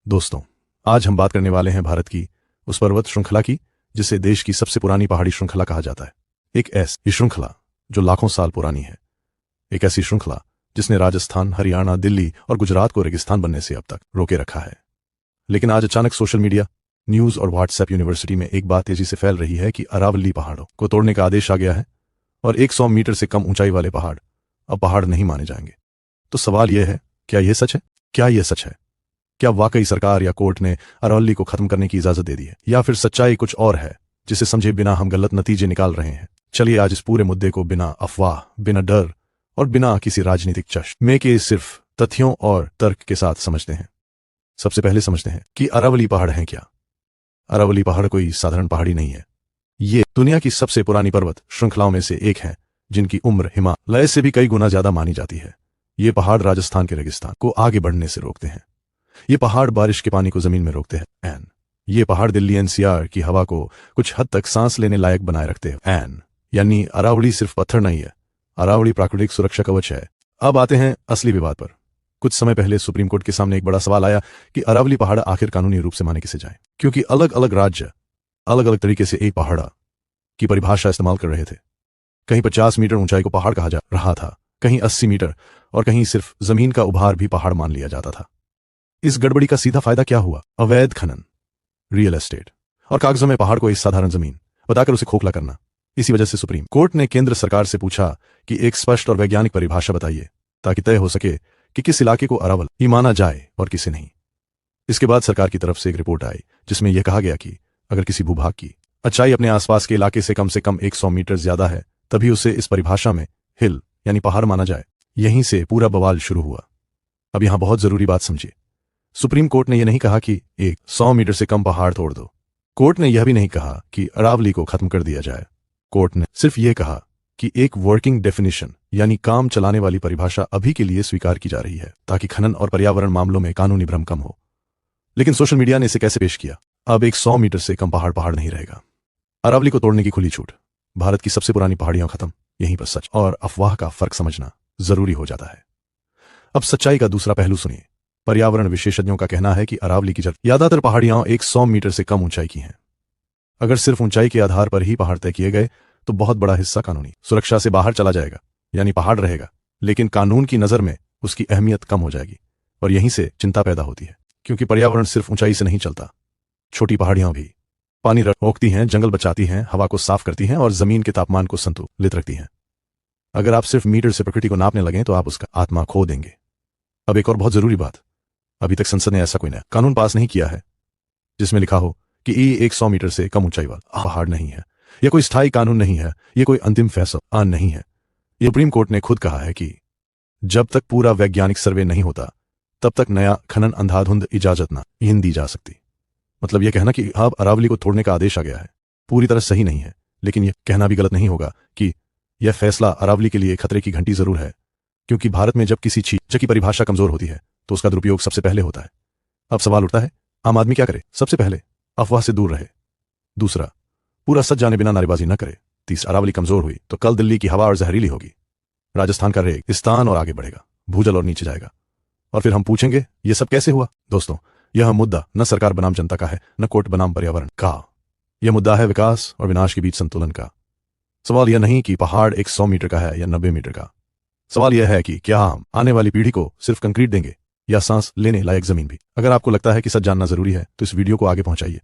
दोस्तों, आज हम बात करने वाले हैं भारत की उस पर्वत श्रृंखला की जिसे देश की सबसे पुरानी पहाड़ी श्रृंखला कहा जाता है। एक ऐसी श्रृंखला जो लाखों साल पुरानी है। एक ऐसी श्रृंखला जिसने राजस्थान, हरियाणा, दिल्ली और गुजरात को रेगिस्तान बनने से अब तक रोके रखा है। लेकिन आज अचानक सोशल मीडिया, न्यूज और व्हाट्सएप यूनिवर्सिटी में एक बात तेजी से फैल रही है कि अरावली पहाड़ों को तोड़ने का आदेश आ गया है और 100 मीटर से कम ऊंचाई वाले पहाड़ अब पहाड़ नहीं माने जाएंगे। तो सवाल यह है, क्या यह सच है? क्या यह सच है? क्या वाकई सरकार या कोर्ट ने अरावली को खत्म करने की इजाजत दे दी है, या फिर सच्चाई कुछ और है जिसे समझे बिना हम गलत नतीजे निकाल रहे हैं? चलिए आज इस पूरे मुद्दे को बिना अफवाह, बिना डर और बिना किसी राजनीतिक चश्मे के सिर्फ तथ्यों और तर्क के साथ समझते हैं। सबसे पहले समझते हैं कि अरावली पहाड़ है क्या। अरावली पहाड़ कोई साधारण पहाड़ी नहीं है। ये दुनिया की सबसे पुरानी पर्वत श्रृंखलाओं में से एक है जिनकी उम्र हिमालय से भी कई गुना ज्यादा मानी जाती है। ये पहाड़ राजस्थान के रेगिस्तान को आगे बढ़ने से रोकते हैं। ये पहाड़ बारिश के पानी को जमीन में रोकते हैं। ये पहाड़ दिल्ली एनसीआर की हवा को कुछ हद तक सांस लेने लायक बनाए रखते हैं। यानी अरावली सिर्फ पत्थर नहीं है, अरावली प्राकृतिक सुरक्षा कवच है। अब आते हैं असली विवाद पर। कुछ समय पहले सुप्रीम कोर्ट के सामने एक बड़ा सवाल आया कि अरावली पहाड़ आखिर कानूनी रूप से माने किसे जाए, क्योंकि अलग अलग राज्य अलग अलग तरीके से एक पहाड़ की परिभाषा इस्तेमाल कर रहे थे। कहीं 50 मीटर ऊंचाई को पहाड़ कहा जा रहा था, कहीं 80 मीटर और कहीं सिर्फ जमीन का उभार भी पहाड़ मान लिया जाता था। इस गड़बड़ी का सीधा फायदा क्या हुआ? अवैध खनन, रियल एस्टेट और कागजों में पहाड़ को एक साधारण जमीन बताकर उसे खोखला करना। इसी वजह से सुप्रीम कोर्ट ने केंद्र सरकार से पूछा कि एक स्पष्ट और वैज्ञानिक परिभाषा बताइए ताकि तय हो सके कि किस इलाके को अरावली माना जाए और किसे नहीं। इसके बाद सरकार की तरफ से एक रिपोर्ट आई जिसमें यह कहा गया कि अगर किसी भूभाग की ऊंचाई अपने आसपास के इलाके से कम 100 मीटर ज्यादा है तभी उसे इस परिभाषा में हिल यानी पहाड़ माना जाए। यहीं से पूरा बवाल शुरू हुआ। अब यहां बहुत जरूरी बात समझिए। सुप्रीम कोर्ट ने यह नहीं कहा कि 100 मीटर से कम पहाड़ तोड़ दो। कोर्ट ने यह भी नहीं कहा कि अरावली को खत्म कर दिया जाए। कोर्ट ने सिर्फ यह कहा कि एक वर्किंग डेफिनेशन यानी काम चलाने वाली परिभाषा अभी के लिए स्वीकार की जा रही है ताकि खनन और पर्यावरण मामलों में कानूनी भ्रम कम हो। लेकिन सोशल मीडिया ने इसे कैसे पेश किया? अब 100 मीटर से कम पहाड़ नहीं रहेगा। अरावली को तोड़ने की खुली छूट। भारत की सबसे पुरानी पहाड़ियां खत्म। यहीं पर सच और अफवाह का फर्क समझना जरूरी हो जाता है। अब सच्चाई का दूसरा पहलू सुनिए। पर्यावरण विशेषज्ञों का कहना है कि अरावली की ज्यादातर पहाड़ियां 100 मीटर से कम ऊंचाई की हैं। अगर सिर्फ ऊंचाई के आधार पर ही पहाड़ तय किए गए तो बहुत बड़ा हिस्सा कानूनी सुरक्षा से बाहर चला जाएगा, यानी पहाड़ रहेगा लेकिन कानून की नजर में उसकी अहमियत कम हो जाएगी। और यहीं से चिंता पैदा होती है, क्योंकि पर्यावरण सिर्फ ऊंचाई से नहीं चलता। छोटी पहाड़ियां भी पानी रोकती हैं, जंगल बचाती हैं, हवा को साफ करती हैं और जमीन के तापमान को संतुलित रखती हैं। अगर आप सिर्फ मीटर से प्रकृति को नापने लगें तो आप उसका आत्मा खो देंगे। अब एक और बहुत जरूरी बात, अभी तक संसद ने ऐसा कोई नया कानून पास नहीं किया है जिसमें लिखा हो कि 100 मीटर से कम ऊंचाई वाला पहाड़ नहीं है। यह कोई स्थायी कानून नहीं है, यह कोई अंतिम फैसला नहीं है। सुप्रीम कोर्ट ने खुद कहा है कि जब तक पूरा वैज्ञानिक सर्वे नहीं होता तब तक नया खनन अंधाधुंध इजाजत नहीं दी जा सकती। मतलब यह कहना कि अब अरावली को तोड़ने का आदेश आ गया है पूरी तरह सही नहीं है, लेकिन यह कहना भी गलत नहीं होगा कि यह फैसला अरावली के लिए खतरे की घंटी जरूर है, क्योंकि भारत में जब किसी चीज की परिभाषा कमजोर होती है तो उसका दुरुपयोग सबसे पहले होता है। अब सवाल उठता है, आम आदमी क्या करे? सबसे पहले अफवाह से दूर रहे। दूसरा, पूरा सच जाने बिना नारेबाजी न करे। तीसरा, अरावली कमजोर हुई तो कल दिल्ली की हवा और जहरीली होगी, राजस्थान का रेगिस्तान और आगे बढ़ेगा, भूजल और नीचे जाएगा, और फिर हम पूछेंगे ये सब कैसे हुआ? दोस्तों, यह मुद्दा न सरकार बनाम जनता का है, न कोर्ट बनाम पर्यावरण का। यह मुद्दा है विकास और विनाश के बीच संतुलन का। सवाल यह नहीं कि पहाड़ 100 मीटर का है या 90 मीटर का। सवाल यह है कि क्या हम आने वाली पीढ़ी को सिर्फ कंक्रीट देंगे या सांस लेने लायक जमीन भी? अगर आपको लगता है कि सच जानना जरूरी है तो इस वीडियो को आगे पहुंचाइए।